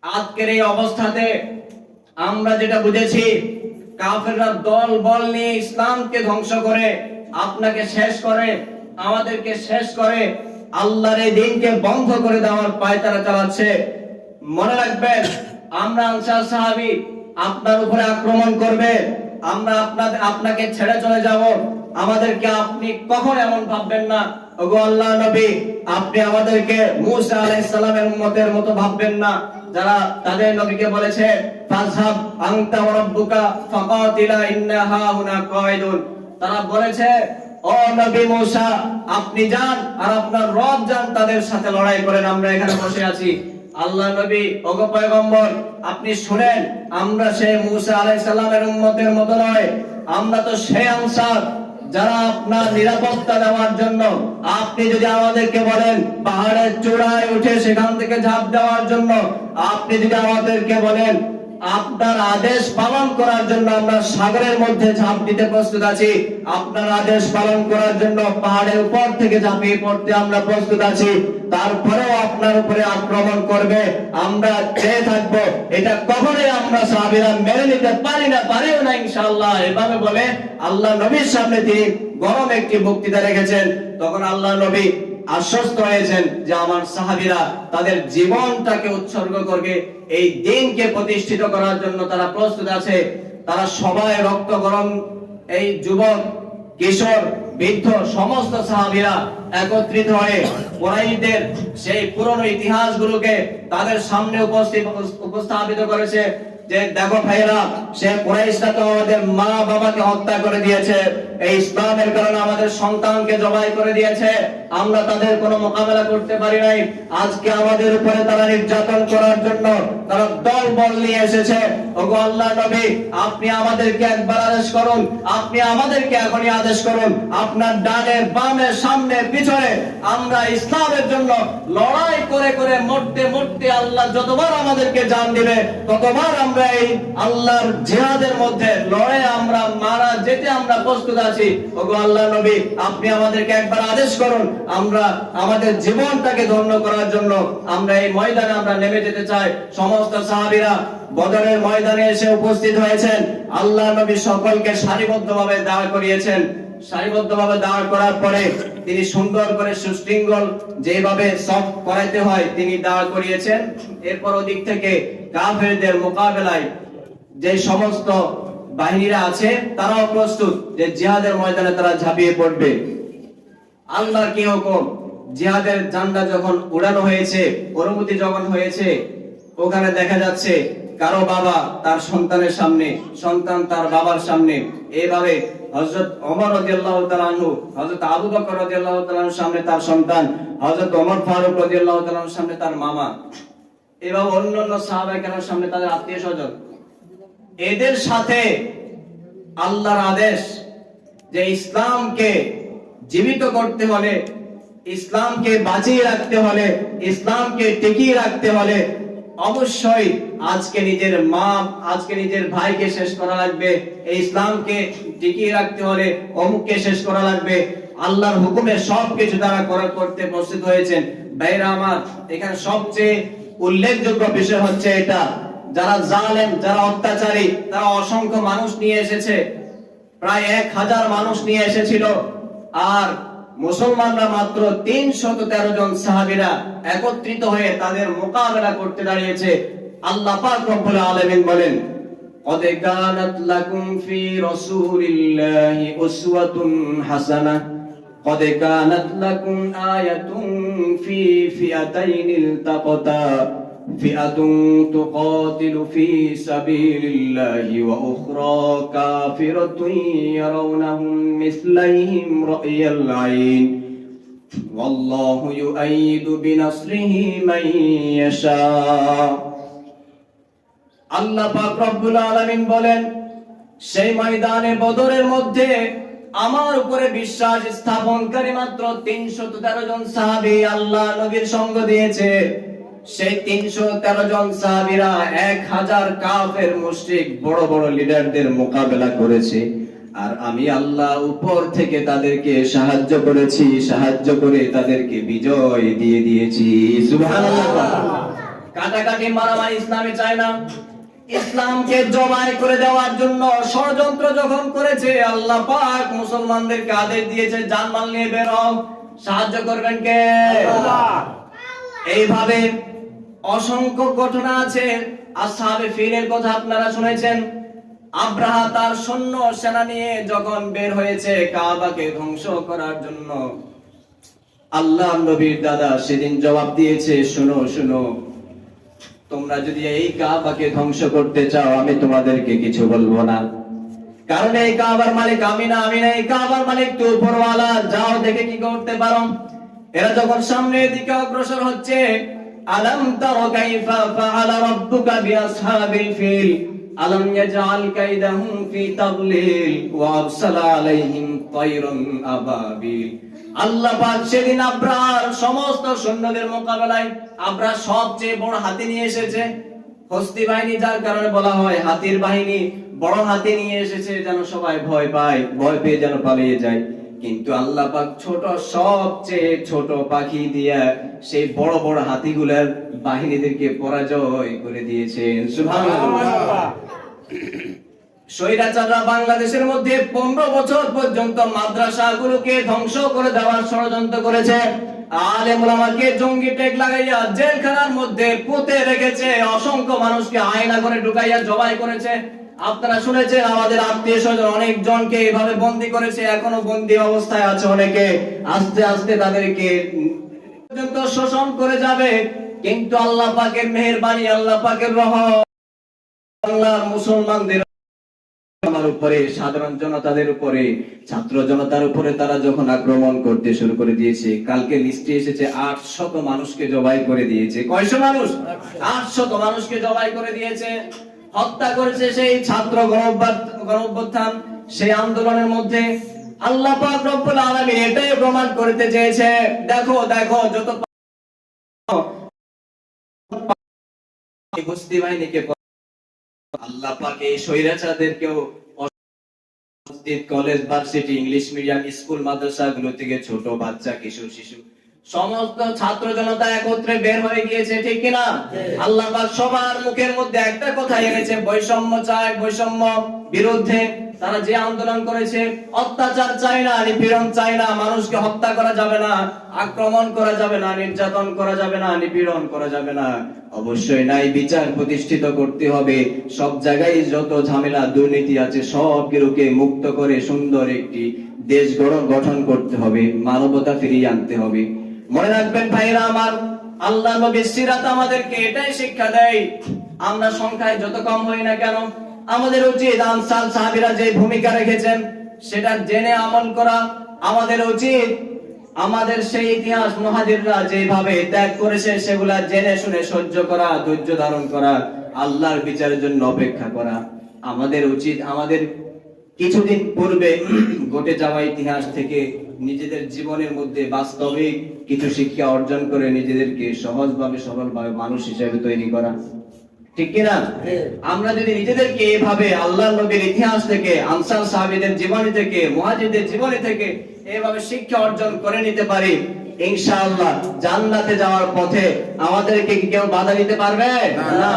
আজকের এই অবস্থাতে আমরা যেটা বুঝেছি, কাফেররা দল বল নিয়ে ইসলামকে ধ্বংস করে, আপনাকে শেষ করে, আমাদেরকে শেষ করে, আল্লাহর এই দিনকে বন্ধ করে দেওয়ার পায়তারা চালাচ্ছে। মনে রাখবেন, আমরা আনসার সাহাবী আপনার উপরে আক্রমণ করবে, আমরা আপনাকে ছেড়ে চলে যাব, আমাদেরকে আপনি কখন এমন ভাববেন না। ওগো আল্লাহর নবী, আপনি আমাদেরকে মূসা আলাইহিস সালামের উম্মতের মতো ভাববেন না, যারা তাদের নবীকে বলেছে ফাযহাব আনতা ওয়া রাব্বুকা ফাকাতিলা ইন্না হাউনা কায়িদুন। তারা বলেছে, ও নবী মূসা, আপনি যান আর আপনার রব যান, তাদের সাথে লড়াই করেন, আমরা এখানে বসে আছি। আল্লাহ নবী, ওগো পয়গম্বর, আপনি শুনেন, আমরা সেই মূসা আলাইহিস সালামের উম্মতের মতো নয়, আমরা তো সেই আনসার যারা আপনার নিরাপত্তা দেওয়ার জন্য, আপনি যদি আমাদেরকে বলেন পাহাড়ের চূড়ায় উঠে সেখান থেকে ঝাঁপ দেওয়ার জন্য, আপনি যদি আমাদেরকে বলেন আপনার আদেশ পালন করার জন্য আমরা সাগরের মধ্যে ঝাঁপ দিতে প্রস্তুত আছি, আপনার আদেশ পালন করার জন্য পাহাড়ের উপর থেকে ঝাঁপিয়ে পড়তে আমরা প্রস্তুত আছি, তারপরেও আপনার উপরে আক্রমণ করবে, আমরা চেয়ে থাকবো, এটা কখনোই আমরা সাহাবীরা মেনে নিতে পারিও না ইনশাআল্লাহ। এভাবে বলে আল্লাহ নবীর সামনে তিনি গরম একটি বক্তৃতা রেখেছেন। তখন আল্লাহ নবী আশ্বস্ত হয়েছেন যে আমার সাহাবীরা তাদের জীবনটাকে উৎসর্গ করবে, এই দিনকে প্রতিষ্ঠিত করার জন্য তারা প্রস্তুত আছে। তারা সবাই রক্ত গরম, এই যুবক, কিশোর, বৃদ্ধ সমস্ত সাহাবীরা একত্রিত হয়ে কুরাইশদের সেই পুরনো ইতিহাসগুলোকে তাদের সামনে উপস্থাপিত করেছে যে দেখো ভাইরা, সে কুরাইশরা তো আমাদের মা বাবাকে হত্যা করে দিয়েছে, এই ইসলামের কারণে আমাদের সন্তানকে জবাই করে দিয়েছে, আমরা তাদের কোনো মোকাবেলা করতে পারি নাই, আজকে আমাদের উপরে তারা নির্যাতন করার জন্য তারা দল বল নিয়ে এসেছে। ওগো আল্লাহর নবী, আপনি আমাদেরকে একবার আদেশ করুন, আপনি আমাদেরকে এখনই আদেশ করুন, আপনার ডানে বামে সামনে পিছনে আমরা ইসলামের জন্য লড়াই করে করে মরতে মরতে আল্লাহ যতবার আমাদেরকে জান দিবে ততবার আমরা এই আল্লাহর জিহাদের মধ্যে লড়ে আমরা মারা যেতে আমরা প্রস্তুত আছি। ওগো আল্লাহর নবী, আপনি আমাদেরকে একবার আদেশ করুন, আমরা আমাদের জীবনটাকে ধন্য করার জন্য আমরা এই ময়দানে আমরা নেমে যেতে চাই। সমস্ত সাহাবীরা বদরের ময়দানে এসে উপস্থিত হয়েছেন। আল্লাহর নবী সকলকে সারিবদ্ধভাবে দাঁড় করিয়েছেন। সারিবদ্ধভাবে দাঁড় করার পরে তিনি সুন্দর করে সুশৃঙ্খল যেভাবে সফ করাইতে হয় তিনি দাঁড় করিয়েছেন। এরপর ওদিক থেকে কাফেরদের মোকাবেলায় যে সমস্ত বাহিনীরা আছে তারাও প্রস্তুত যে জিহাদের ময়দানে তারা ঝাঁপিয়ে পড়বে। আল্লাহর কি হুকুম, জিহাদের ঝান্ডা যখন উড়ানো হয়েছে, অনুমতি যখন হয়েছে, ওখানে দেখা যাচ্ছে কারো বাবা তার সন্তানের সামনে, সন্তান তার বাবার সামনে, এইভাবে হযরত ওমর রাদিয়াল্লাহু তাআলা আনহু, হযরত আবু বকর রাদিয়াল্লাহু তাআলা আনহুর সামনে তার সন্তান, হযরত ওমর ফারুক রাদিয়াল্লাহু তাআলা আনহুর সামনে তার মামা, এবং অন্যান্য সাহাবায়ে কেরামের সামনে তাদের আত্মীয়স্বজন। এদের সাথে আল্লাহর আদেশ যে ইসলামকে জীবিত করতে হলে, ইসলামকে বাঁচিয়ে রাখতে হলে, ইসলামকে টিকিয়ে রাখতে হলে অবশ্যই আজকে নিজের মা, আজকে নিজের ভাইকে শেষ করা লাগবে, এই ইসলামকে টিকিয়ে রাখতে হলে অমুককে শেষ করা লাগবে। আল্লাহর হুকুমে সবকিছু তারা করতে প্রস্তুত হয়েছেন। ভাইরা আমার, এখানে সবচেয়ে উল্লেখযোগ্য বিষয় হচ্ছে এটা, যারা জালেম, যারা অত্যাচারী, তারা অসংখ্য মানুষ নিয়ে এসেছে, প্রায় 1000 মানুষ নিয়ে এসেছিল, আর মুসলমানরা মাত্র 313 জন সাহাবীরা একত্রিত হয়ে তাদের মোকাবেলা করতে দাঁড়িয়েছে। আল্লাহ পাক রব্বুল আলামিন বলেন, قد كانت لكم في رسول الله أسوة حسنة قد كانت لكم آية في فئتين التقتا فئة تقاتل في سبيل الله وأخرى كافرة يرونهم مثليهم رأي العين والله يؤيد بنصره من يشاء। আল্লাহ পাক রব্বুল আলামিন বলেন, সেই ময়দানে বদরের মধ্যে আমার উপরে বিশ্বাস স্থাপনকারী মাত্র 313 জন সাহাবী আল্লাহ নবীর সঙ্গ দিয়েছে। সেই 313 জন সাহাবীরা 1000 কাফের মুশরিক বড় বড় লিডারদের মোকাবেলা করেছে, আর আমি আল্লাহ উপর থেকে তাদেরকে সাহায্য করেছি, সাহায্য করে তাদেরকে বিজয় দিয়ে দিয়েছি। সুবহানাল্লাহ। কাটাকাটি মারামারি ইসলামে চায় না। ইসলামকে জবাই করে দেওয়ার জন্য ষড়যন্ত্র যখন করেছে, আল্লাহ পাক মুসলমানদেরকে আদেশ দিয়েছে জানমাল নিয়ে বের হও। সাহায্য করবেন কে? আল্লাহ। এইভাবে অসংখ্য ঘটনা আছে। আসহাবে ফিলের কথা আপনারা শুনেছেন। আব্রাহা তার সৈন্য সেনা নিয়ে যখন বের হয়েছে কাবাকে ধ্বংস করার জন্য, আল্লাহ নবীর দাদা সেদিন জবাব দিয়েছে, শোনো শোনো, তোমরা যদি এই কাবাকে ধ্বংস করতে চাও আমি তোমাদেরকে কিছু বলবো না, কারণ এই কাবার মালিক আমি না, আমি না, এই কাবার মালিক তো উপরওয়ালা। যাও দেখে কি করতে পারো। এরা যখন সামনের দিকে অগ্রসর হচ্ছে, আলাম তারা কাইফা ফাআলা রাব্বুকা বিআসহাবিল ফিল আলাম ইয়াজআল কাইদাহুম ফি তাদলিল ওয়া আরসালা আলাইহিম তায়রান আবাবিল। আল্লাহ পাক সেদিন আব্রাহার সমস্ত সৈন্যদের মোকাবেলায়, আব্রাহা সবচেয়ে বড় হাতি নিয়ে এসেছে, হস্তি বাহিনী, যার কারণে বলা হয় হাতির বাহিনী। বড় হাতি নিয়ে এসেছে যেন সবাই ভয় পায়, ভয় পেয়ে যেন পালিয়ে যায়। কিন্তু আল্লাহ পাক ছোট, সবচেয়ে ছোট পাখি দিয়া সেই বড় বড় হাতিগুলোর বাহিনীদেরকে পরাজয় করে দিয়েছেন। সুবহানাল্লাহ। স্বৈরাচাররা বাংলাদেশের মধ্যে 15 বছর পর্যন্ত মাদ্রাসাগুলোকে ধ্বংস করে দেওয়ার ষড়যন্ত্র করেছে। আলেম ওলামাকে জঙ্গি ট্যাগ লাগাইয়া জেলখানার মধ্যে পুঁতে রেখেছে, অসংখ্য মানুষকে আয়না করে ঢুকাইয়া জবাই করেছে। আপনারা শুনেছেন আমাদের আত্মীয় স্বজন অনেক জনকে এভাবে বন্দী করেছে, এখনো বন্দী অবস্থায় আছে অনেকে। আস্তে আস্তে তাদেরকে পর্যন্ত শোষণ করে যাবে। কিন্তু আল্লাহ পাকের মেহেরবানি, আল্লাহ পাকের রহম, বাংলার মুসলমানদের উপরে, সাধারণ জনতাদের উপরে, ছাত্র জনতার উপরে তারা যখন আক্রমণ করতে শুরু করে দিয়েছে, কালকে লিস্টে এসেছে 800 মানুষকে জবাই করে দিয়েছে। কয়শো মানুষ? 800 মানুষকে জবাই করে দিয়েছে, হত্যা করেছে। সেই ছাত্র গণঅভ্যুত্থান, সেই আন্দোলনের মধ্যে আল্লাহ পাক রব্বুল আলামিন এটাই প্রমাণ করতে চেয়েছে, দেখো দেখো যত হস্তি বাহিনীকে আল্লাহ পাক এই স্বৈরাচারদেরকেও college, varsity, English medium school, মাদ্রাসাগুলো থেকে ছোট বাচ্চা, কিশোর, শিশু, সমস্ত ছাত্র জনতা একত্রে বের হয়ে গিয়েছে, ঠিক কিনা? আল্লাহ পাক সবার মুখের মধ্যে একটা কথা এনেছে, বৈষম্য চায়, বৈষম্য বিরুদ্ধে তারা যে আন্দোলন করেছে। অত্যাচার চায় না, নিপীড়ন চায় না, মানুষকে হত্যা করা যাবে না, আক্রমণ করা যাবে না, নির্যাতন করা যাবে না, নিপীড়ন করা যাবে না। অবশ্যই ন্যায় বিচার প্রতিষ্ঠিত করতে হবে। সব জায়গায় যত ঝামেলা দুর্নীতি আছে সবগুলোকে মুক্ত করে সুন্দর একটি দেশ গঠন করতে হবে, মানবতা ফিরিয়ে আনতে হবে। মনে রাখবেন ভাইরা আমার, আল্লাহ নবীর সিরাত আমাদেরকে এটাই শিক্ষা দেয়। আমরা সংখ্যায় যত কম হই না কেন, আমাদের উচিত আনসার সাহাবীরা যে ভূমিকা রেখেছেন সেটা জেনে আমল করা। আমাদের উচিত আমাদের সেই ইতিহাস মুহাজিররা যেভাবে ত্যাগ করেছে সেগুলা জেনে শুনে সহ্য করা, ধৈর্য ধারণ করা, আল্লাহর বিচারের জন্য অপেক্ষা করা। আমাদের উচিত আমাদের কিছুদিন পূর্বে ঘটে যাওয়া ইতিহাস থেকে নিজেদের জীবনের মধ্যে বাস্তবিক কিছু শিক্ষা অর্জন করে নিজেদেরকে সহজভাবে সরলভাবে মানুষ হিসেবে তৈরি করা, ঠিক কিনা? আমরা যদি নিজেদেরকে এভাবে আল্লাহর নবীর ইতিহাস থেকে, আনসার সাহাবীদের জীবনী থেকে, মুহাজিরদের জীবনী থেকে এভাবে শিক্ষা অর্জন করে নিতে পারি, ইনশাআল্লাহ জান্নাতে যাওয়ার পথে আমাদেরকে কি কেউ বাধা দিতে পারবে না।